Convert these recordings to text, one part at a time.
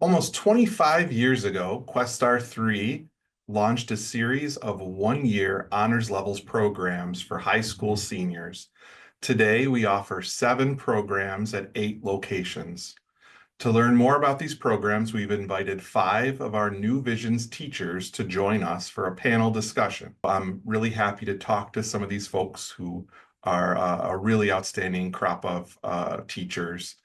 Almost 25 years ago, Questar 3 launched a series of one-year honors levels programs for high school seniors. Today, we offer 7 programs at 8 locations. To learn more about these programs, we've invited 5 of our New Visions teachers to join us for a panel discussion. I'm really happy to talk to some of these folks who are a really outstanding crop of teachers.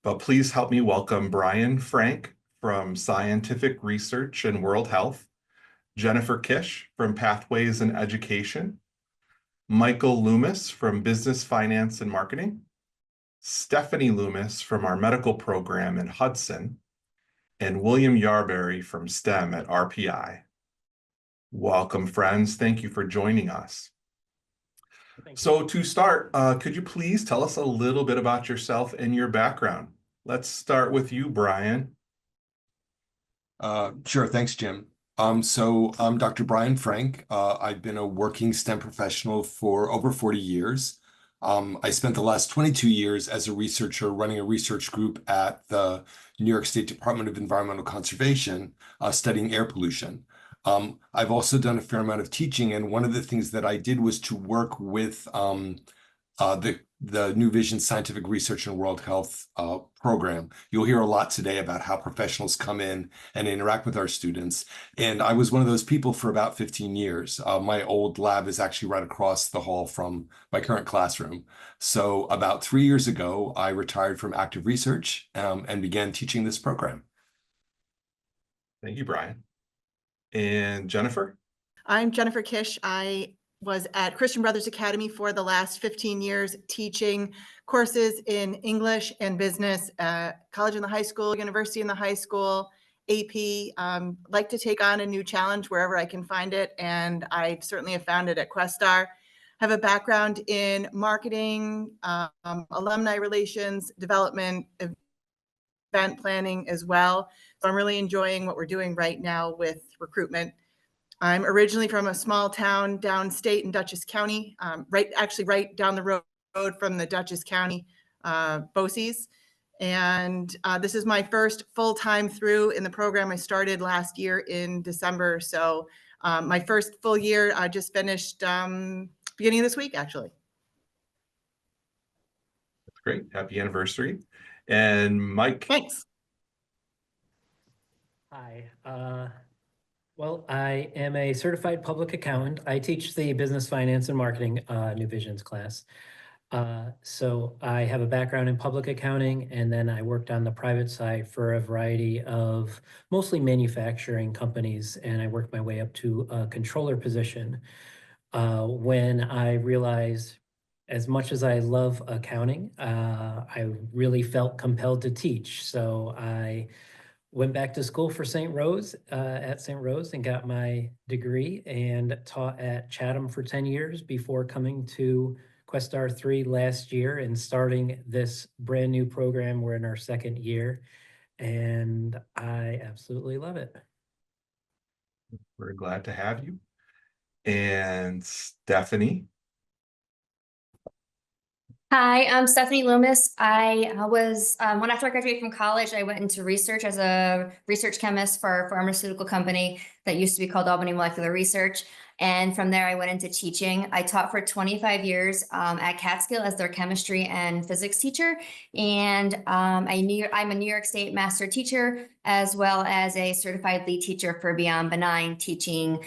But please help me welcome Brian Frank from Scientific Research and World Health, Jennifer Kish from Pathways in Education, Michael Loomis from Business Finance and Marketing, Stephanie Loomis from our medical program in Hudson, and William Yarberry from STEM at RPI. Welcome, friends. Thank you for joining us. So to start, could you please tell us a little bit about yourself and your background? Let's start with you, Brian. Sure. Thanks, Jim. So I'm Dr. Brian Frank. I've been a working STEM professional for over 40 years. I spent the last 22 years as a researcher running a research group at the New York State Department of Environmental Conservation, studying air pollution. I've also done a fair amount of teaching, and one of the things that I did was to work with the New Vision Scientific Research and World Health program. You'll hear a lot today about how professionals come in and interact with our students. And I was one of those people for about 15 years. My old lab is actually right across the hall from my current classroom. So about 3 years ago, I retired from active research and began teaching this program. Thank you, Brian. And Jennifer? I'm Jennifer Kish. I was at Christian Brothers Academy for the last 15 years, teaching courses in English and business, college in the high school, university in the high school, AP. Like to take on a new challenge wherever I can find it, and I certainly have found it at Questar. Have a background in marketing, alumni relations, development, event planning as well. So I'm really enjoying what we're doing right now with recruitment. I'm originally from a small town downstate in Dutchess County, right down the road from the Dutchess County BOCES. And this is my first full time through in the program. I started last year in December. So my first full year, I just finished beginning of this week, actually. That's great. Happy anniversary. And Mike. Thanks. Hi. Well, I am a certified public accountant. I teach the business finance and marketing New Visions class. So I have a background in public accounting, and then I worked on the private side for a variety of mostly manufacturing companies, and I worked my way up to a controller position. When I realized, as much as I love accounting, I really felt compelled to teach. So I went back to school for St. Rose, at St. Rose, and got my degree and taught at Chatham for 10 years before coming to Questar 3 last year and starting this brand new program. We're in our second year, and I absolutely love it. We're glad to have you. And Stephanie? Hi, I'm Stephanie Loomis. I was, when after I graduated from college, I went into research as a research chemist for a pharmaceutical company that used to be called Albany Molecular Research. And from there, I went into teaching. I taught for 25 years at Catskill as their chemistry and physics teacher. And I'm a New York State master teacher, as well as a certified lead teacher for Beyond Benign, teaching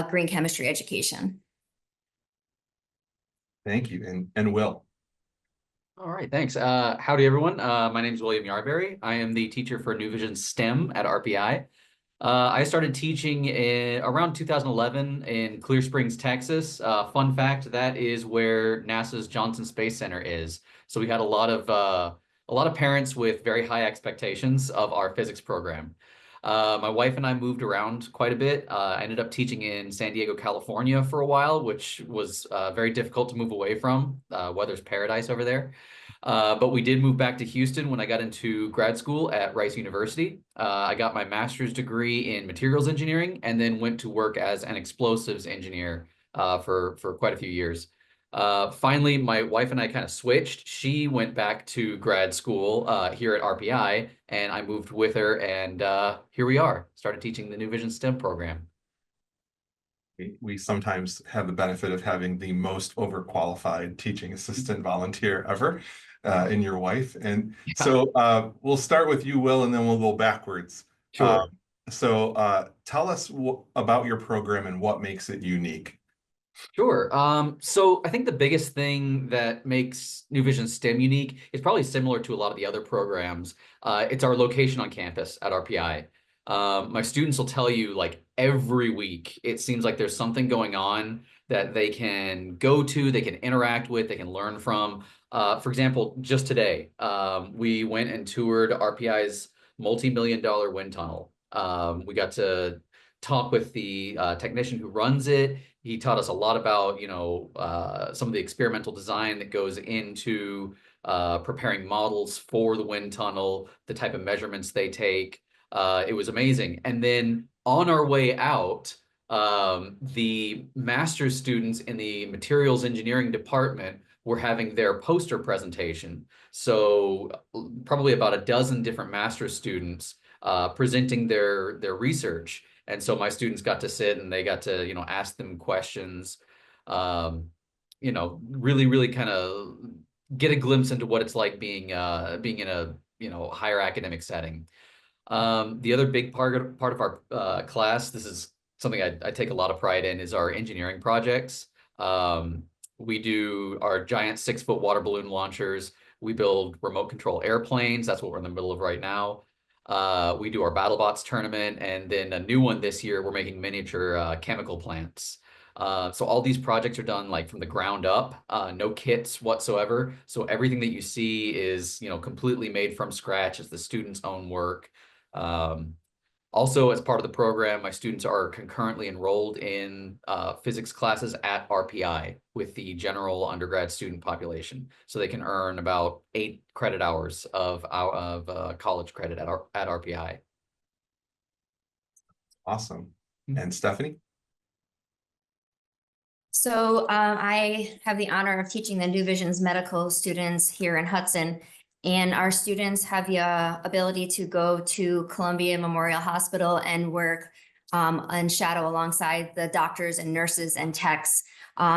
green chemistry education. Thank you. And Will? All right, thanks. Howdy, everyone. My name is William Yarberry. I am the teacher for New Vision STEM at RPI. I started teaching around 2011 in Clear Springs, Texas. Fun fact, that is where NASA's Johnson Space Center is. So we had a lot of parents with very high expectations of our physics program. My wife and I moved around quite a bit. I ended up teaching in San Diego, California for a while, which was very difficult to move away from. Weather's paradise over there. But we did move back to Houston when I got into grad school at Rice University. I got my master's degree in materials engineering and then went to work as an explosives engineer for quite a few years. Finally, my wife and I kind of switched. She went back to grad school here at RPI, and I moved with her, and here we are, started teaching the New Vision STEM program. We sometimes have the benefit of having the most overqualified teaching assistant volunteer ever in your wife. And so we'll start with you, Will, and then we'll go backwards. Sure. Tell us about your program and what makes it unique. Sure. So I think the biggest thing that makes New Vision STEM unique is probably similar to a lot of the other programs. It's our location on campus at RPI. My students will tell you, like, every week, it seems like there's something going on that they can go to, they can interact with, they can learn from. For example, just today, we went and toured RPI's multi-million-dollar wind tunnel. We got to talk with the technician who runs it. He taught us a lot about, some of the experimental design that goes into preparing models for the wind tunnel, the type of measurements they take. It was amazing. And then on our way out, the master's students in the materials engineering department were having their poster presentation. So probably about a dozen different master's students presenting their research. And so my students got to sit and they got to, ask them questions, really, really kind of get a glimpse into what it's like being in a, higher academic setting. The other big part of our class, this is something I take a lot of pride in, is our engineering projects. We do our giant 6-foot water balloon launchers. We build remote control airplanes. That's what we're in the middle of right now. We do our BattleBots tournament, and then a new one this year, we're making miniature chemical plants. So all these projects are done like from the ground up, no kits whatsoever. So everything that you see is, completely made from scratch. It's the students' own work. Also, as part of the program, my students are concurrently enrolled in physics classes at RPI with the general undergrad student population. So they can earn about 8 credit hours of college credit at RPI. Awesome. And Stephanie? So I have the honor of teaching the New Vision's medical students here in Hudson. And our students have the ability to go to Columbia Memorial Hospital and work and shadow alongside the doctors and nurses and techs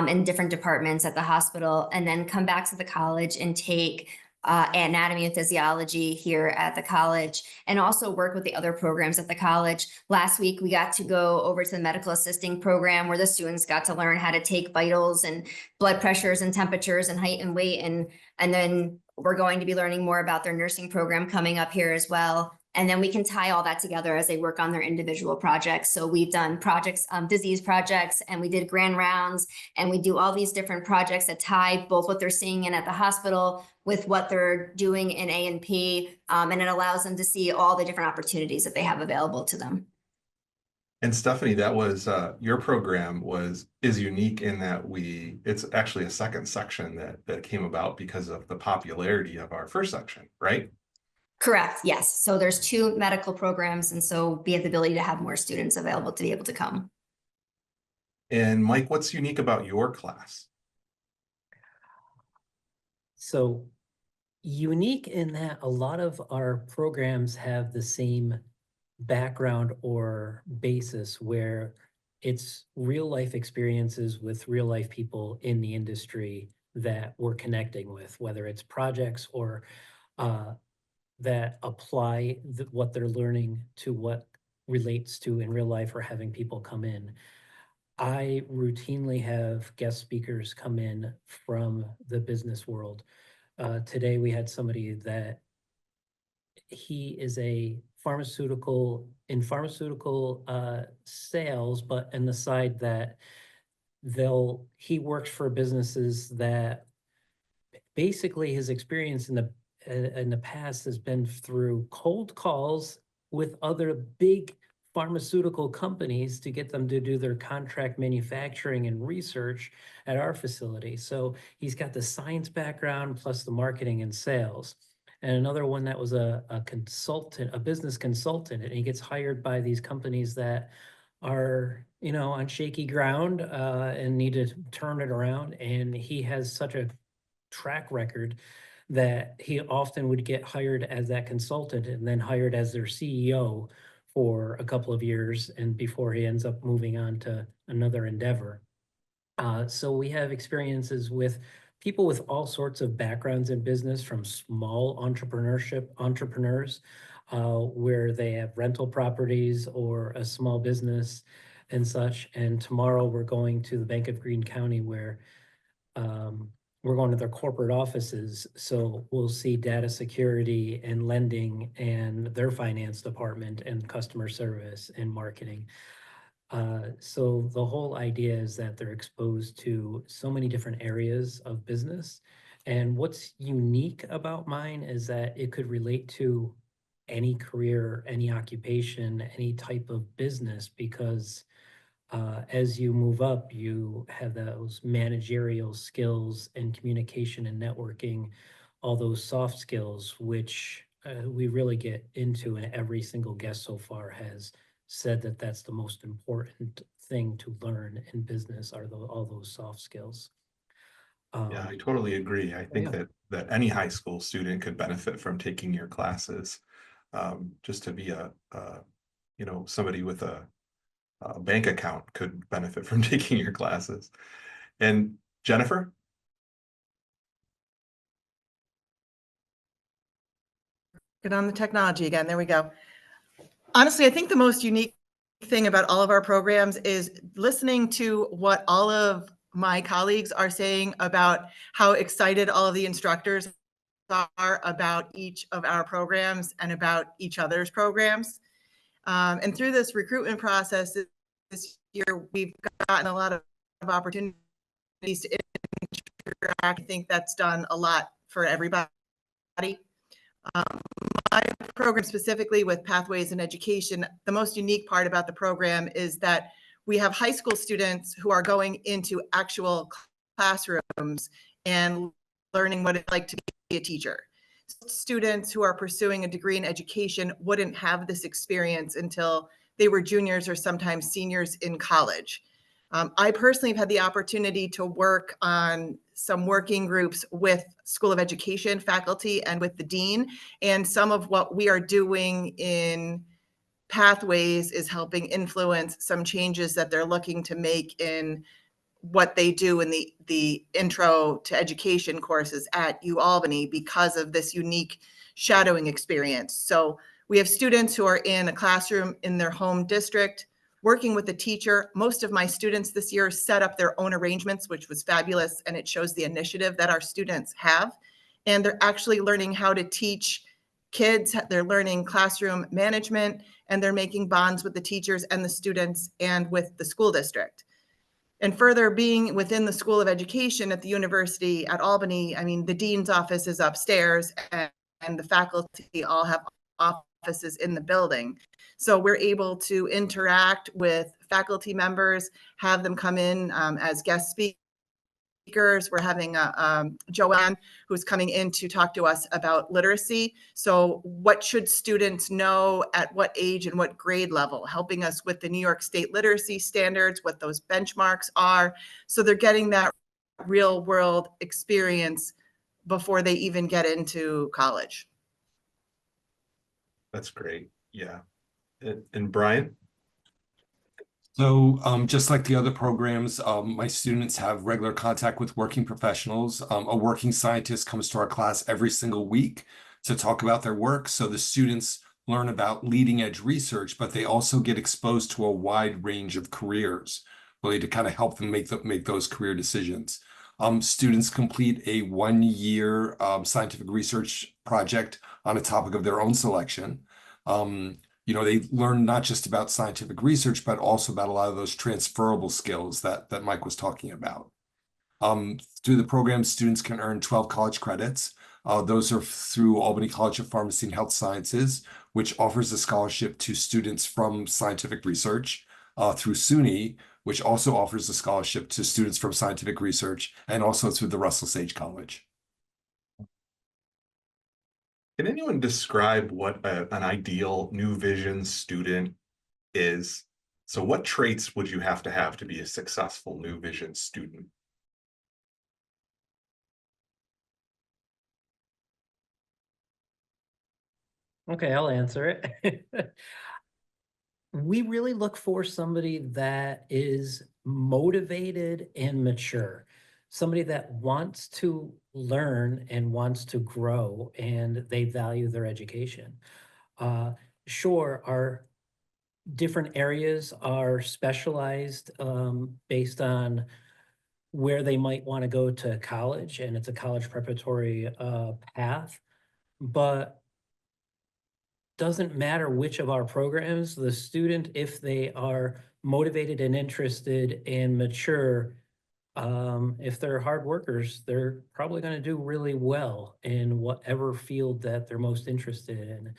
in different departments at the hospital, and then come back to the college and take anatomy and physiology here at the college, and also work with the other programs at the college. Last week, we got to go over to the medical assisting program where the students got to learn how to take vitals and blood pressures and temperatures and height and weight. And then we're going to be learning more about their nursing program coming up here as well. And then we can tie all that together as they work on their individual projects. So we've done projects, disease projects, and we did grand rounds, and we do all these different projects that tie both what they're seeing in at the hospital with what they're doing in A&P, and it allows them to see all the different opportunities that they have available to them. And Stephanie, that was your program is unique in that it's actually a second section that came about because of the popularity of our first section, right? Correct. Yes. So there's 2 medical programs, and so we have the ability to have more students available to be able to come. And Mike, what's unique about your class? So unique in that a lot of our programs have the same background or basis where it's real life experiences with real life people in the industry that we're connecting with, whether it's projects or that apply what they're learning to what relates to in real life, or having people come in. I routinely have guest speakers come in from the business world. Today we had somebody that he is a pharmaceutical sales, but in the side that he works for businesses that basically his experience in the past has been through cold calls with other big pharmaceutical companies to get them to do their contract manufacturing and research at our facility. So he's got the science background plus the marketing and sales. And another one that was a consultant, a business consultant, and he gets hired by these companies that are, on shaky ground and need to turn it around. And he has such a track record that he often would get hired as that consultant and then hired as their CEO for a couple of years, and before he ends up moving on to another endeavor. So we have experiences with people with all sorts of backgrounds in business, from small entrepreneurs, where they have rental properties or a small business and such. And tomorrow we're going to the Bank of Greene County, where we're going to their corporate offices. So we'll see data security and lending and their finance department and customer service and marketing. So the whole idea is that they're exposed to so many different areas of business. And what's unique about mine is that it could relate to any career, any occupation, any type of business, because as you move up, you have those managerial skills and communication and networking, all those soft skills, which we really get into, and every single guest so far has said that that's the most important thing to learn in business, are all those soft skills. Yeah, I totally agree. I think yeah. that any high school student could benefit from taking your classes. Just to be somebody with a bank account could benefit from taking your classes. And Jennifer? Get on the technology again. There we go. Honestly, I think the most unique thing about all of our programs is listening to what all of my colleagues are saying about how excited all of the instructors are about each of our programs and about each other's programs. And through this recruitment process this year, we've gotten a lot of opportunities to interact. I think that's done a lot for everybody. My program specifically with Pathways in Education, the most unique part about the program is that we have high school students who are going into actual classrooms and learning what it's like to be a teacher. Students who are pursuing a degree in education wouldn't have this experience until they were juniors or sometimes seniors in college. I personally have had the opportunity to work on some working groups with School of Education faculty and with the dean, and some of what we are doing in Pathways is helping influence some changes that they're looking to make in what they do in the intro to education courses at UAlbany because of this unique shadowing experience. So we have students who are in a classroom in their home district working with the teacher. Most of my students this year set up their own arrangements, which was fabulous, and it shows the initiative that our students have. And they're actually learning how to teach kids. They're learning classroom management, and they're making bonds with the teachers and the students and with the school district. And further, being within the School of Education at the University at Albany, I mean, the dean's office is upstairs and the faculty all have offices in the building. So we're able to interact with faculty members, have them come in as guest speakers. We're having Joanne who's coming in to talk to us about literacy. So what should students know at what age and what grade level, helping us with the New York State literacy standards, what those benchmarks are. So they're getting that real world experience before they even get into college. That's great. Yeah. And Brian? So just like the other programs, my students have regular contact with working professionals. A working scientist comes to our class every single week to talk about their work. So the students learn about leading edge research, but they also get exposed to a wide range of careers, really to kind of help them make those career decisions. Students complete a 1-year scientific research project on a topic of their own selection. They learn not just about scientific research, but also about a lot of those transferable skills that Mike was talking about. Through the program, students can earn 12 college credits. Those are through Albany College of Pharmacy and Health Sciences, which offers a scholarship to students from scientific research, through SUNY, which also offers a scholarship to students from scientific research, and also through the Russell Sage College. Can anyone describe what an ideal New Vision student is? So what traits would you have to be a successful New Vision student? Okay, I'll answer it. We really look for somebody that is motivated and mature, somebody that wants to learn and wants to grow, and they value their education. Sure, our different areas are specialized based on where they might want to go to college, and it's a college preparatory path, but doesn't matter which of our programs, the student, if they are motivated and interested and mature, if they're hard workers, they're probably going to do really well in whatever field that they're most interested in.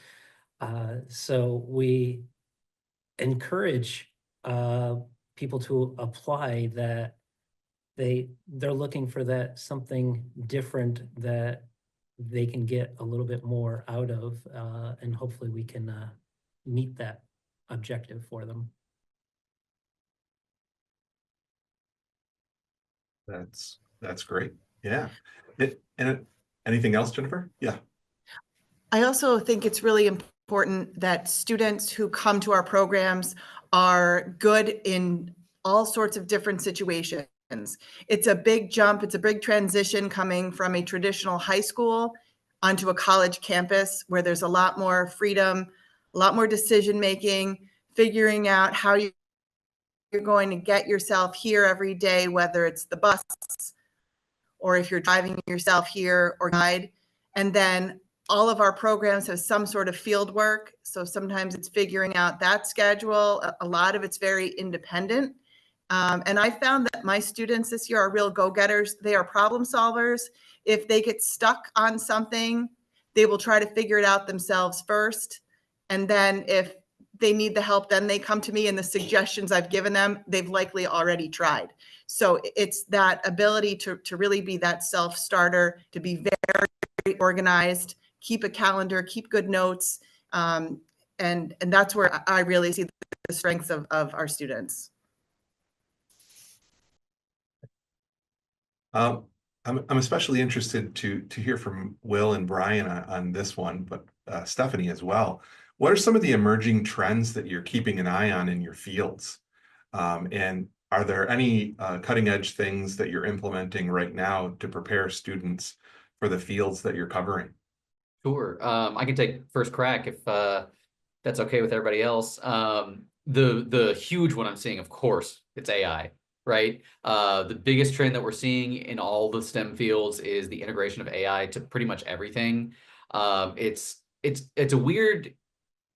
So we encourage people to apply that they're looking for that something different that they can get a little bit more out of, and hopefully we can meet that objective for them. That's great. Yeah. Anything else, Jennifer? Yeah. I also think it's really important that students who come to our programs are good in all sorts of different situations. It's a big jump, it's a big transition coming from a traditional high school onto a college campus where there's a lot more freedom, a lot more decision making, figuring out how you're going to get yourself here every day, whether it's the bus or if you're driving yourself here or guide. And then all of our programs have some sort of field work. So sometimes it's figuring out that schedule. A lot of it's very independent. And I found that my students this year are real go-getters. They are problem solvers. If they get stuck on something, they will try to figure it out themselves first. And then if they need the help, then they come to me, and the suggestions I've given them, they've likely already tried. So it's that ability to really be that self-starter, to be very organized, keep a calendar, keep good notes. And that's where I really see the strengths of our students. I'm especially interested to hear from Will and Brian on this one, but Stephanie as well. What are some of the emerging trends that you're keeping an eye on in your fields? And are there any cutting edge things that you're implementing right now to prepare students for the fields that you're covering? Sure. I can take first crack if that's okay with everybody else. The huge one I'm seeing, of course, it's AI, right? The biggest trend that we're seeing in all the STEM fields is the integration of AI to pretty much everything. It's a weird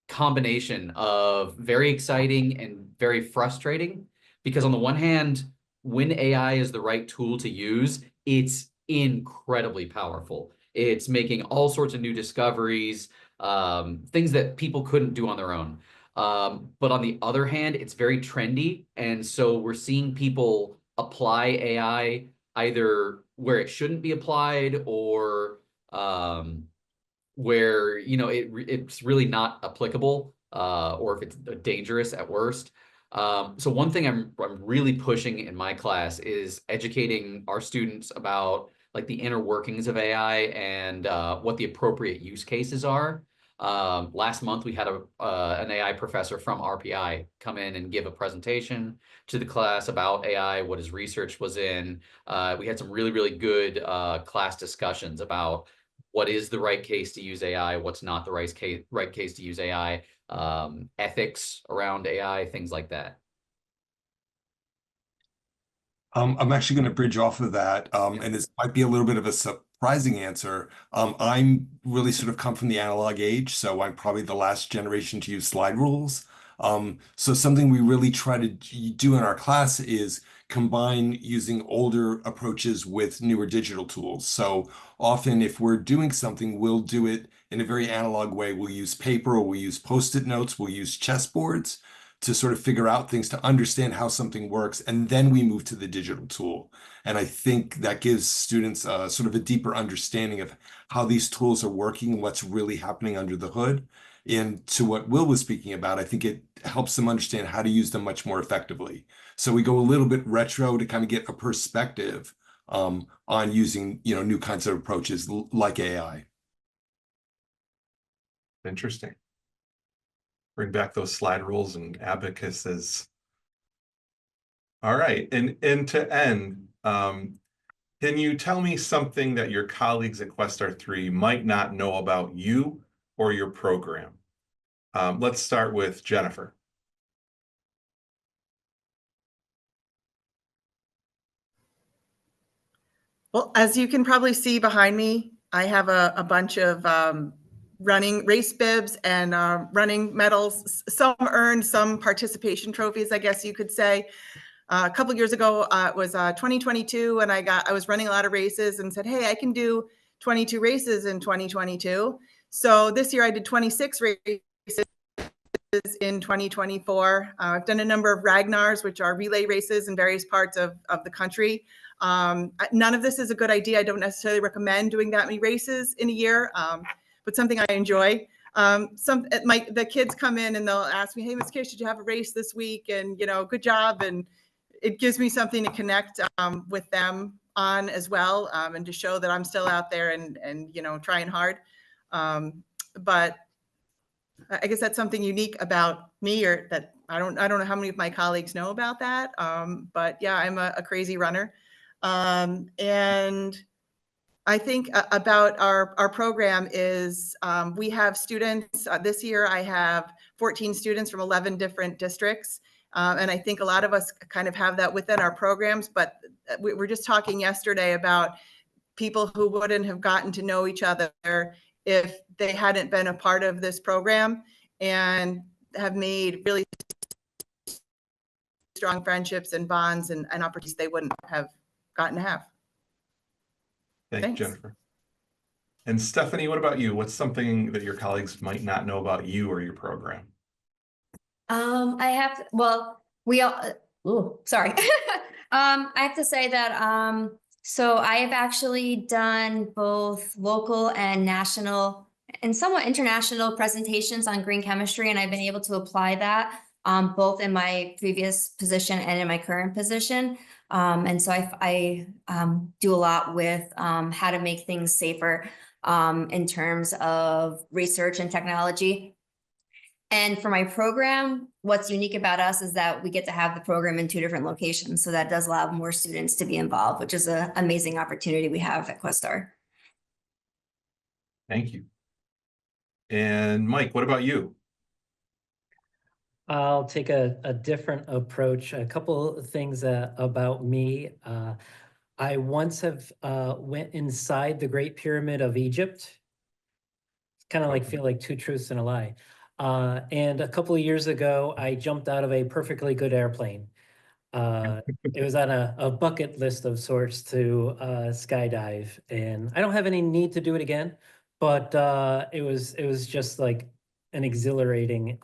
combination of very exciting and very frustrating, because on the one hand, when AI is the right tool to use, it's incredibly powerful. It's making all sorts of new discoveries, things that people couldn't do on their own. But on the other hand, it's very trendy. And so we're seeing people apply AI either where it shouldn't be applied, or where, you know, it's really not applicable, or if it's dangerous at worst. So one thing I'm really pushing in my class is educating our students about like the inner workings of AI and what the appropriate use cases are. Last month we had an AI professor from RPI come in and give a presentation to the class about AI, what his research was in. We had some really good class discussions about what is the right case to use AI, what's not the right case to use AI, ethics around AI, things like that. I'm actually going to bridge off of that, and this might be a little bit of a surprising answer. I'm really sort of come from the analog age, so I'm probably the last generation to use slide rules. So something we really try to do in our class is combine using older approaches with newer digital tools. So often if we're doing something, we'll do it in a very analog way. We'll use paper, or we'll use Post-it notes, we'll use chessboards. to sort of figure out things, to understand how something works, and then we move to the digital tool. And I think that gives students sort of a deeper understanding of how these tools are working and what's really happening under the hood. And to what Will was speaking about, I think it helps them understand how to use them much more effectively. So we go a little bit retro to kind of get a perspective on using, new kinds of approaches like AI. Interesting. Bring back those slide rules and abacuses. All right, and to end, can you tell me something that your colleagues at Questar 3 might not know about you or your program? Let's start with Jennifer. Well, as you can probably see behind me, I have a bunch of running race bibs and running medals, some earned, some participation trophies, I guess you could say. A couple years ago, it was 2022, and I was running a lot of races and said, hey, I can do 22 races in 2022. So this year I did 26 races in 2024. I've done a number of Ragnars, which are relay races in various parts of the country. None of this is a good idea. I don't necessarily recommend doing that many races in a year, but something I enjoy. The kids come in and they'll ask me, hey, Ms. Kish, did you have a race this week? And, good job. And it gives me something to connect with them on as well, and to show that I'm still out there and trying hard. But I guess that's something unique about me, or that I don't know how many of my colleagues know about that. But yeah, I'm a crazy runner. And I think about our program is we have students. This year I have 14 students from 11 different districts. And I think a lot of us kind of have that within our programs, but we were just talking yesterday about people who wouldn't have gotten to know each other if they hadn't been a part of this program, and have made really strong friendships and bonds and opportunities they wouldn't have gotten to have. Thank you, Jennifer. And Stephanie, what about you? What's something that your colleagues might not know about you or your program? Sorry. I have to say that, so I have actually done both local and national and somewhat international presentations on green chemistry, and I've been able to apply that both in my previous position and in my current position. And so I do a lot with how to make things safer in terms of research and technology. And for my program, what's unique about us is that we get to have the program in 2 different locations. So that does allow more students to be involved, which is an amazing opportunity we have at Questar. Thank you. And Mike, what about you? I'll take a different approach. A couple of things about me. I once have went inside the Great Pyramid of Egypt. It's kind of like feel like 2 truths and a lie. And a couple of years ago, I jumped out of a perfectly good airplane. It was on a bucket list of sorts to skydive, and I don't have any need to do it again, but it was just like an exhilarating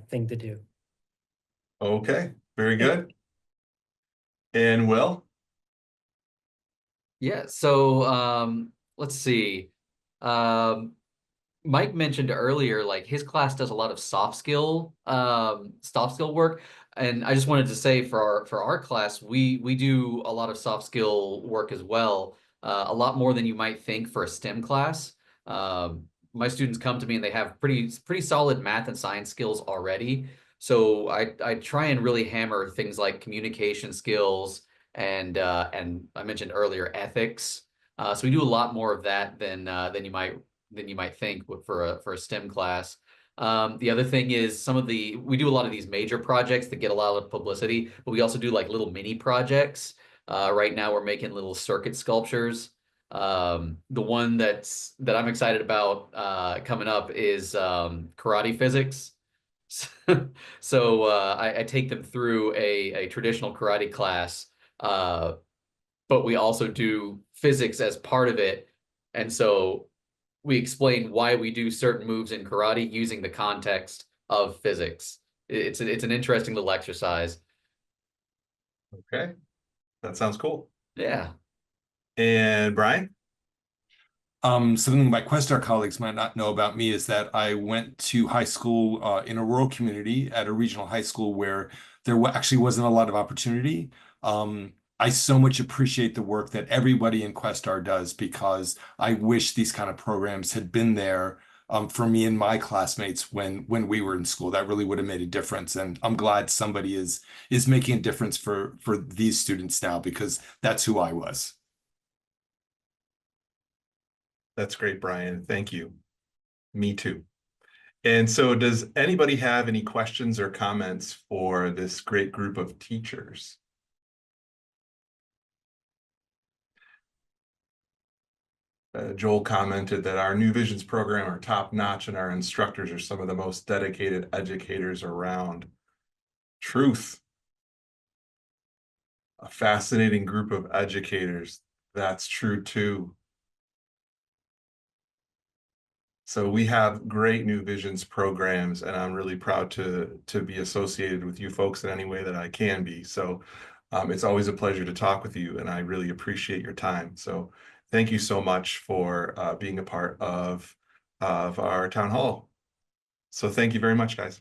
thing to do. Okay, very good. And Will? Yeah, so let's see. Mike mentioned earlier, like his class does a lot of soft skill work. And I just wanted to say for our class, we do a lot of soft skill work as well. A lot more than you might think for a STEM class. My students come to me and they have pretty solid math and science skills already. So I try and really hammer things like communication skills and I mentioned earlier ethics. So we do a lot more of that than you might think for a STEM class. The other thing is we do a lot of these major projects that get a lot of publicity, but we also do like little mini projects. Right now we're making little circuit sculptures. The one that I'm excited about coming up is karate physics. So I take them through a traditional karate class, but we also do physics as part of it. And so we explain why we do certain moves in karate using the context of physics. it's an interesting little exercise. Okay, that sounds cool. Yeah. And Brian? Something my Questar colleagues might not know about me is that I went to high school in a rural community at a regional high school where there actually wasn't a lot of opportunity. I so much appreciate the work that everybody in Questar does because I wish these kind of programs had been there for me and my classmates when we were in school. That really would have made a difference, and I'm glad somebody is making a difference for these students now because that's who I was. That's great, Brian. Thank you. Me too. And so does anybody have any questions or comments for this great group of teachers? Joel commented that our New Visions program are top notch and our instructors are some of the most dedicated educators around. Truth. A fascinating group of educators. That's true too. So we have great New Visions programs, and I'm really proud to be associated with you folks in any way that I can be. So it's always a pleasure to talk with you, and I really appreciate your time. So thank you so much for being a part of our town hall. So thank you very much, guys.